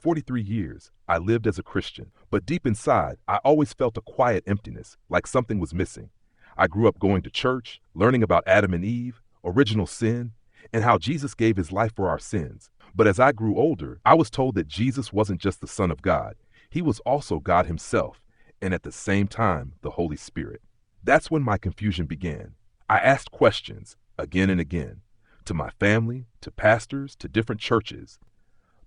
43 years, I lived as a Christian, but deep inside, I always felt a quiet emptiness, like something was missing. I grew up going to church, learning about Adam and Eve, original sin, and how Jesus gave his life for our sins. But as I grew older, I was told that Jesus wasn't just the Son of God. He was also God himself, and at the same time, the Holy Spirit. That's when my confusion began. I asked questions, again and again, to my family, to pastors, to different churches.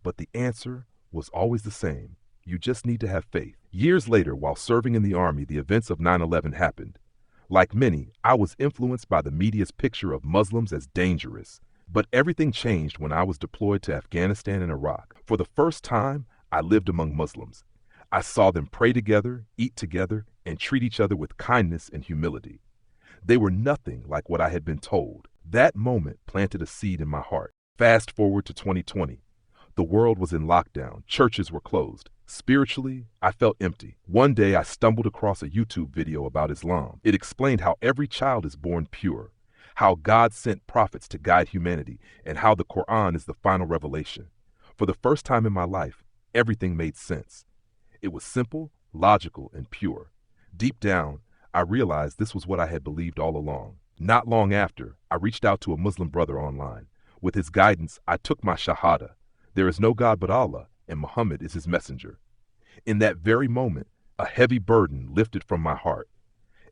But the answer was always the same. You just need to have faith. Years later, while serving in the Army, the events of 9/11 happened. Like many, I was influenced by the media's picture of Muslims as dangerous. But everything changed when I was deployed to Afghanistan and Iraq. For the first time, I lived among Muslims. I saw them pray together, eat together, and treat each other with kindness and humility. They were nothing like what I had been told. That moment planted a seed in my heart. Fast forward to 2020. The world was in lockdown. Churches were closed. Spiritually, I felt empty. One day, I stumbled across a YouTube video about Islam. It explained how every child is born pure, how God sent prophets to guide humanity, and how the Quran is the final revelation. For the first time in my life, everything made sense. It was simple, logical, and pure. Deep down, I realized this was what I had believed all along. Not long after, I reached out to a Muslim brother online. With his guidance, I took my shahada. There is no God but Allah, and Muhammad is his messenger. In that very moment, a heavy burden lifted from my heart.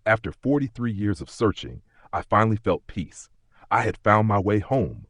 After 43 years of searching, I finally felt peace. I had found my way home,